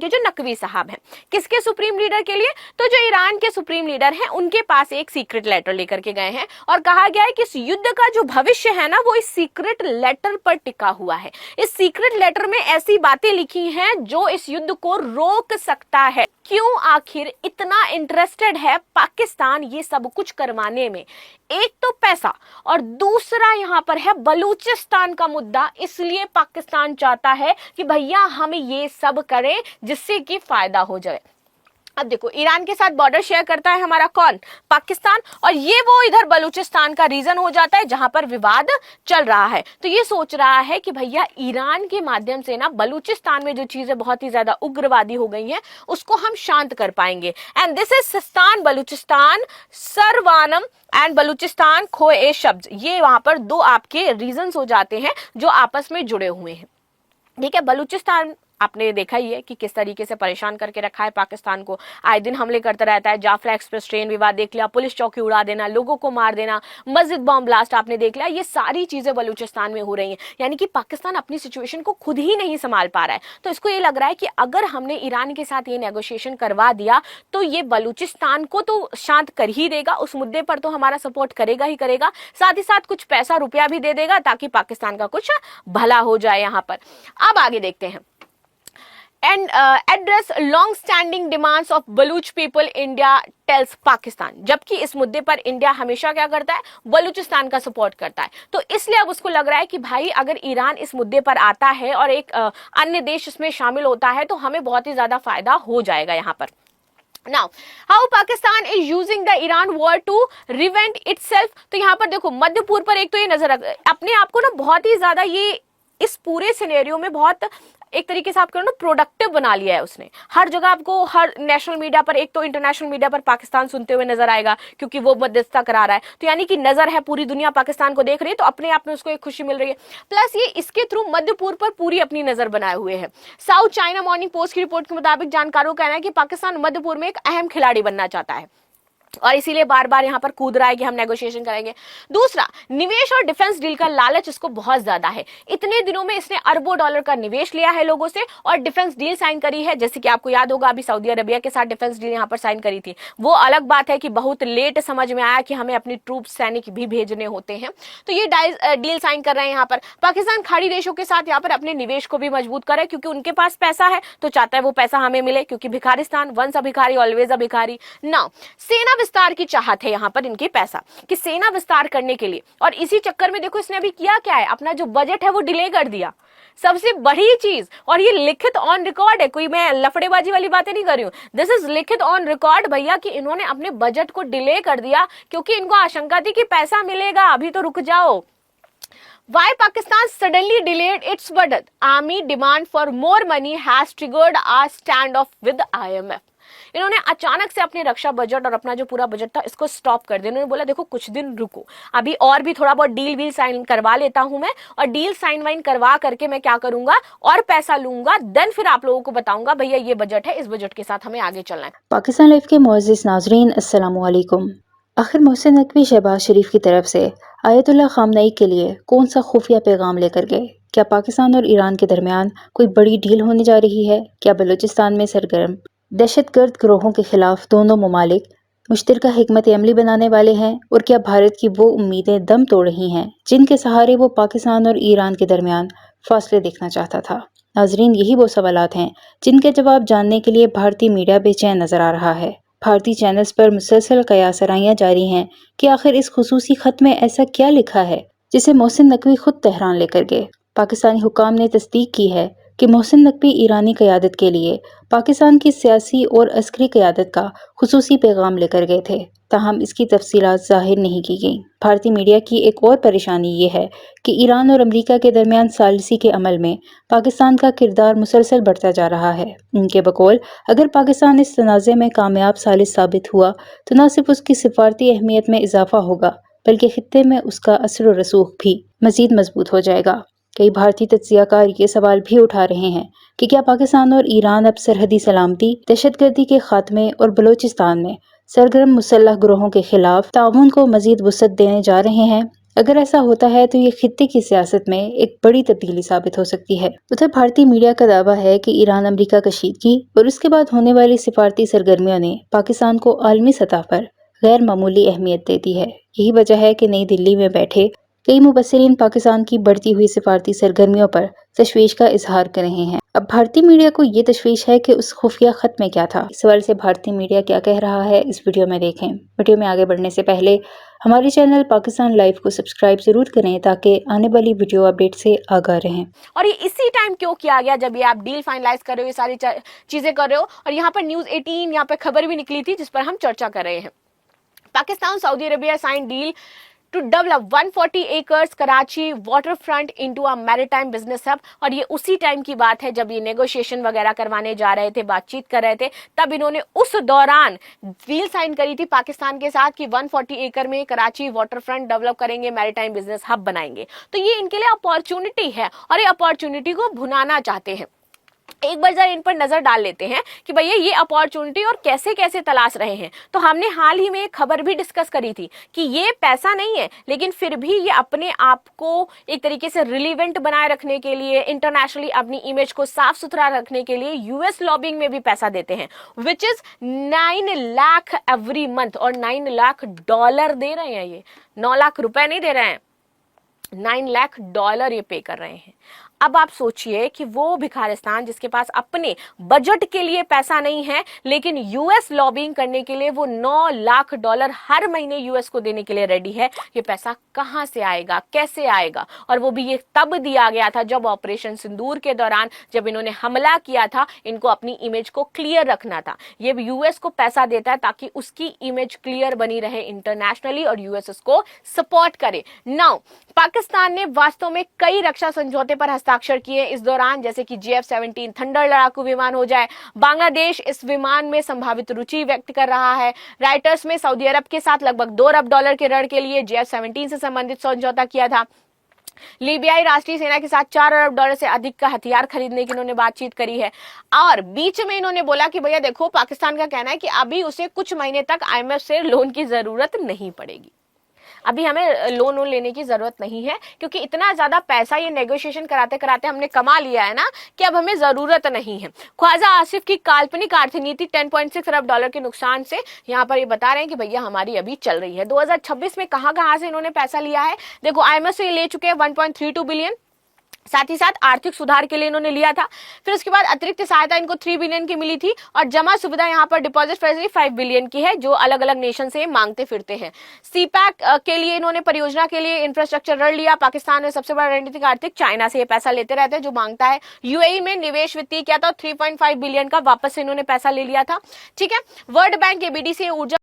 के जो नकवी साहब हैं, किसके सुप्रीम लीडर के लिए, तो जो ईरान के सुप्रीम लीडर हैं उनके पास एक सीक्रेट लेटर लेकर के गए हैं और कहा गया है कि इस युद्ध का जो भविष्य है ना वो इस सीक्रेट लेटर पर टिका हुआ है। इस सीक्रेट लेटर में ऐसी बातें लिखी हैं जो इस युद्ध को रोक सकता है। क्यों आखिर इतना इंटरेस्टेड है पाकिस्तान ये सब कुछ करवाने में? एक तो पैसा और दूसरा यहां पर है बलूचिस्तान का मुद्दा। इसलिए पाकिस्तान चाहता है कि भैया हम ये सब करें जिससे कि फायदा हो जाए। अब देखो, ईरान के साथ बॉर्डर शेयर करता है हमारा कौन? पाकिस्तान। और ये वो इधर बलूचिस्तान का रीजन हो जाता है जहां पर विवाद चल रहा है। तो ये सोच रहा है कि भैया ईरान के माध्यम से ना बलूचिस्तान में जो चीजें बहुत ही ज्यादा उग्रवादी हो गई हैं उसको हम शांत कर पाएंगे। And this is Sistan Baluchistan सरवानम एंड बलूचिस्तान खो ए शब्द, ये वहां पर दो आपके रीजन हो जाते हैं जो आपस में जुड़े हुए हैं। ठीक है, बलूचिस्तान आपने देखा ही है कि किस तरीके से परेशान करके रखा है पाकिस्तान को, आए दिन हमले करता रहता है। जाफरा एक्सप्रेस ट्रेन विवाद देख लिया, पुलिस चौकी उड़ा देना, लोगों को मार देना, मस्जिद बॉम्ब ब्लास्ट आपने देख लिया, ये सारी चीजें बलूचिस्तान में हो रही हैं। यानी कि पाकिस्तान अपनी सिचुएशन को खुद ही नहीं संभाल पा रहा है। तो इसको ये लग रहा है कि अगर हमने ईरान के साथ ये नेगोशिएशन करवा दिया तो ये बलूचिस्तान को तो शांत कर ही देगा, उस मुद्दे पर तो हमारा सपोर्ट करेगा ही करेगा, साथ ही साथ कुछ पैसा रुपया भी दे देगा ताकि पाकिस्तान का कुछ भला हो जाए यहाँ पर। अब आगे देखते हैं। And address long-standing demands of Baluch people, India tells Pakistan। जबकि इस मुद्दे पर इंडिया हमेशा क्या करता है? बलूचिस्तान का सपोर्ट करता है। तो इसलिए अब उसको लग रहा है कि भाई अगर ईरान इस मुद्दे पर आता है और एक अन्य देश इसमें शामिल होता है तो हमें बहुत ही ज्यादा फायदा हो जाएगा यहाँ पर। Now, how Pakistan is using the Iran war to revenge itself। तो यहाँ पर देखो, मध्य पूर्व पर एक तो ये नजर अपने आप को ना बहुत ही ज्यादा ये इस पूरे सिनेरियो में बहुत एक तरीके से आप करो ना प्रोडक्टिव बना लिया है उसने। हर जगह आपको हर नेशनल मीडिया पर, एक तो इंटरनेशनल मीडिया पर पाकिस्तान सुनते हुए नजर आएगा क्योंकि वो मध्यस्थता करा रहा है। तो यानी कि नजर है, पूरी दुनिया पाकिस्तान को देख रही है, तो अपने आप में उसको एक खुशी मिल रही है। प्लस ये इसके थ्रू मध्य पूर्व पर पूरी अपनी नजर बनाए हुए है। साउथ चाइना मॉर्निंग पोस्ट की रिपोर्ट के मुताबिक जानकारों का कहना है कि पाकिस्तान मध्य पूर्व में एक अहम खिलाड़ी बनना चाहता है और इसीलिए बार बार यहां पर कूद रहा है कि हम नेगोशिएशन करेंगे। दूसरा, निवेश और डिफेंस डील का लालच इसको बहुत ज्यादा है। इतने दिनों में इसने अरबों डॉलर का निवेश लिया है लोगों से और डिफेंस डील साइन करी है। जैसे कि आपको याद होगा अभी सऊदी अरबिया के साथ डिफेंस डील यहां पर साइन करी थी। वो अलग बात है कि बहुत लेट समझ में आया कि हमें अपनी ट्रूप सैनिक भी भेजने होते हैं। तो ये डील साइन कर रहे हैं यहाँ पर। पाकिस्तान खाड़ी देशों के साथ यहाँ पर अपने निवेश को भी मजबूत करे क्योंकि उनके पास पैसा है तो चाहता है वो पैसा हमें मिले, क्योंकि भिखारिस्तान वंस अ भिखारी ऑलवेज अ भिखारी। नाउ, सेना विस्तार की चाहत है यहाँ पर इनके पैसा कि सेना विस्तार करने के लिए, और इसी चक्कर में देखो इसने अभी किया क्या है, अपना जो बजट है वो डिले कर दिया। सबसे बड़ी चीज, और ये लिखित ऑन रिकॉर्ड है, कोई मैं लफड़ेबाजी वाली बातें नहीं कर रही हूं, दिस इज लिखित ऑन रिकॉर्ड भैया, कि इन्होंने अपने बजट को डिले कर दिया क्योंकि इनको आशंका थी कि पैसा मिलेगा, अभी तो रुक जाओ। Why Pakistan suddenly delayed its budget? Army demand for more money has triggered a standoff with IMF। इन्होंने अचानक से अपने रक्षा बजट और अपना जो पूरा बजट था इसको स्टॉप कर दिया। इन्होंने बोला देखो कुछ दिन रुको, अभी और भी थोड़ा बहुत डील वील साइन करवा लेता हूं मैं, और डील साइन वाइन करवा करके मैं क्या करूंगा और पैसा लूंगा, देन फिर आप लोगों को बताऊंगा भैया ये बजट है, इस बजट के साथ हमें आगे चलना है। पाकिस्तान लाइव के मुअज़्ज़िज़ नाज़रीन, अस्सलामु अलैकुम। आखिर मोहसिन नकवी शहबाज शरीफ की तरफ से आयतुल्लाह खामनई के लिए कौन सा खुफिया पैगाम लेकर गए? क्या पाकिस्तान और ईरान के दरमियान कोई बड़ी डील होने जा रही है? क्या बलूचिस्तान में सरगर्म दहशतगर्द गिरोहों के खिलाफ दोनों ममालिक मुश्तरका हिकमत अमली बनाने वाले हैं? और क्या भारत की वो उम्मीदें दम तोड़ रही हैं जिनके सहारे वो पाकिस्तान और ईरान के दरमियान फासले देखना चाहता था? नाजरीन, यही वो सवालात हैं जिनके जवाब जानने के लिए भारतीय मीडिया बेचैन नजर आ रहा है। भारतीय चैनल्स पर मुसलसल कयासराइयाँ जारी हैं कि आखिर इस खुसूसी खत में ऐसा क्या लिखा है जिसे मोहसिन नकवी खुद तेहरान लेकर गए। पाकिस्तानी हुकाम ने तस्दीक की है कि मोहसिन नकवी ईरानी क़यादत के लिए पाकिस्तान की सियासी और अस्करी क़यादत का खुसूसी पैगाम लेकर गए थे, ताहम इसकी तफसीलात ज़ाहिर नहीं की गईं। भारतीय मीडिया की एक और परेशानी ये है कि ईरान और अमेरिका के दरमियान सालिसी के अमल में पाकिस्तान का किरदार मुसलसल बढ़ता जा रहा है। उनके बकौल अगर पाकिस्तान इस तनाज़े में कामयाब सालिस साबित हुआ तो न सिर्फ उसकी सिफारती अहमियत में इजाफा होगा बल्कि खित्ते में उसका असर और रसूख भी मज़ीद मजबूत हो जाएगा। कई भारतीय तज्ज़ियाकार ये सवाल भी उठा रहे हैं कि क्या पाकिस्तान और ईरान अब सरहदी सलामती, दहशतगर्दी के खात्मे और बलूचिस्तान में सरगर्म मुसल्लह ग्रोहों के खिलाफ ताउन को मजीद वुसअत देने जा रहे हैं? अगर ऐसा होता है तो ये खित्ते की सियासत में एक बड़ी तब्दीली साबित हो सकती है। उधर भारतीय मीडिया का दावा है कि ईरान अमेरिका कशीदगी और उसके बाद होने वाली सिफारती सरगर्मियों ने पाकिस्तान को आलमी सतह पर गैर मामूली अहमियत दे दी है। यही वजह है कि नई दिल्ली में बैठे कई मुबस्सिरीन पाकिस्तान की बढ़ती हुई सिफारती सरगर्मियों पर तशवीश का इजहार कर रहे हैं। अब भारतीय मीडिया को ये तशवीश है कि उस खुफिया खत में क्या था। इस सवाल से भारतीय मीडिया क्या कह रहा है, इस वीडियो में देखें। वीडियो में आगे बढ़ने से पहले हमारे चैनल पाकिस्तान लाइव को सब्सक्राइब जरूर करें ताकि आने वाली वीडियो अपडेट से आगाह रहें। और ये इसी टाइम क्यों किया गया जब ये आप डील फाइनलाइज कर रहे हो, ये सारी चीजें कर रहे हो, और यहाँ पर न्यूज 18 यहाँ पे खबर भी निकली थी जिस पर हम चर्चा कर रहे हैं। Pakistan Saudi Arabia sign deal to develop 140 acres Karachi waterfront into a maritime business hub। और ये उसी टाइम की बात है जब ये नेगोशिएशन वगैरह करवाने जा रहे थे, बातचीत कर रहे थे, तब इन्होंने उस दौरान डील साइन करी थी पाकिस्तान के साथ कि 140 एकड़ में कराची वाटरफ्रंट डेवलप करेंगे, मैरिटाइम बिजनेस हब बनाएंगे। तो ये इनके लिए अपॉर्चुनिटी है और ये अपॉर्चुनिटी को भुनाना चाहते हैं। एक बार जरा इन पर नजर डाल लेते हैं कि भैया ये अपॉर्चुनिटी और कैसे कैसे तलाश रहे हैं। तो हमने हाल ही में एक खबर भी डिस्कस करी थी कि ये पैसा नहीं है, लेकिन फिर भी ये अपने आप को एक तरीके से रिलीवेंट बनाए रखने के लिए, इंटरनेशनली अपनी इमेज को साफ सुथरा रखने के लिए यूएस लॉबिंग में भी पैसा देते हैं, which is 9 lakh every month. और 9 लाख डॉलर दे रहे हैं, ये 9 लाख रुपए नहीं दे रहे हैं, 9 लाख डॉलर ये पे कर रहे हैं। अब आप सोचिए कि वो भिखारिस्तान जिसके पास अपने बजट के लिए पैसा नहीं है, लेकिन यूएस लॉबिंग करने के लिए वो 9 लाख डॉलर हर महीने यूएस को देने के लिए रेडी है। ये पैसा कहां से आएगा, कैसे आएगा? और वो भी ये तब दिया गया था जब ऑपरेशन सिंदूर के दौरान, जब इन्होंने हमला किया था, इनको अपनी इमेज को क्लियर रखना था। ये यूएस को पैसा देता है ताकि उसकी इमेज क्लियर बनी रहे इंटरनेशनली और यूएस उसको सपोर्ट करे। नाउ पाकिस्तान ने वास्तव में कई रक्षा समझौते पर हस्ताक्षर किए इस दौरान, जैसे कि JF-17 थंडर लड़ाकू विमान हो जाए। बांग्लादेश इस विमान में संभावित रुचि व्यक्त कर रहा है। राइटर्स में सऊदी अरब के साथ लगभग 2 अरब डॉलर के ऋण के लिए JF-17 से संबंधित समझौता किया था। लीबियाई राष्ट्रीय सेना के साथ 4 अरब डॉलर से अधिक का हथियार खरीदने की इन्होंने बातचीत करी है। और बीच में इन्होंने बोला कि भैया देखो, पाकिस्तान का कहना है कि अभी उसे कुछ महीने तक IMF से लोन की जरूरत नहीं पड़ेगी, अभी हमें लोन लेने की जरूरत नहीं है, क्योंकि इतना ज्यादा पैसा ये नेगोशिएशन कराते कराते हमने कमा लिया है ना कि अब हमें जरूरत नहीं है। ख्वाजा आसिफ की काल्पनिक आर्थिक नीति 10.6 अरब डॉलर के नुकसान से यहाँ पर ये बता रहे हैं कि भैया हमारी अभी चल रही है। 2026 में कहां से इन्होंने पैसा लिया है? देखो, IMF से ले चुके हैं 1.32 बिलियन, साथ ही साथ आर्थिक सुधार के लिए इन्होंने लिया था। फिर उसके बाद अतिरिक्त सहायता इनको 3 बिलियन की मिली थी, और जमा सुविधा यहाँ पर डिपॉजिट फैसिलिटी 5 बिलियन की है, जो अलग अलग नेशन से मांगते फिरते हैं। CPEC के लिए इन्होंने परियोजना के लिए इंफ्रास्ट्रक्चर ऋण लिया। पाकिस्तान में सबसे बड़ा रणनीतिक आर्थिक चाइना से ये पैसा लेते रहते हैं जो मांगता है। UAE में निवेश वित्तीय किया था, 3.5 बिलियन का वापस से इन्होंने पैसा ले लिया था। ठीक है, वर्ल्ड बैंक के BDC ऊर्जा